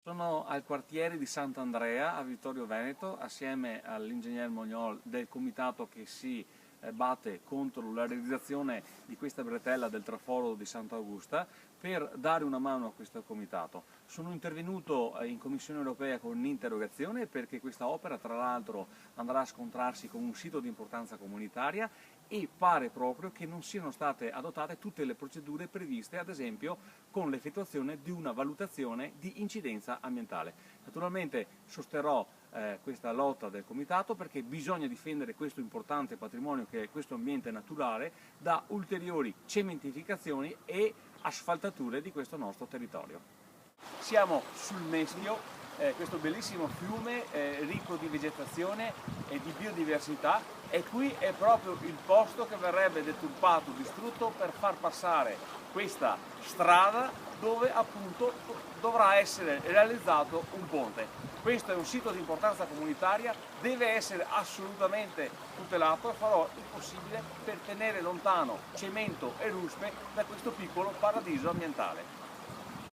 Sono al quartiere di Sant'Andrea a Vittorio Veneto assieme all'ingegner Mognol del comitato che si batte contro la realizzazione di questa bretella del traforo di Sant'Augusta per dare una mano a questo comitato. Sono intervenuto in Commissione Europea con un'interrogazione perché questa opera tra l'altro andrà a scontrarsi con un sito di importanza comunitaria e pare proprio che non siano state adottate tutte le procedure previste, ad esempio con l'effettuazione di una valutazione di incidenza ambientale. Naturalmente sosterrò questa lotta del comitato perché bisogna difendere questo importante patrimonio che è questo ambiente naturale da ulteriori cementificazioni e asfaltature di questo nostro territorio. Siamo sul Meschio, questo bellissimo fiume ricco di vegetazione e di biodiversità, e qui è proprio il posto che verrebbe deturpato, distrutto per far passare questa strada dove appunto dovrà essere realizzato un ponte. Questo è un sito di importanza comunitaria, deve essere assolutamente tutelato e farò il possibile per tenere lontano cemento e ruspe da questo piccolo paradiso ambientale.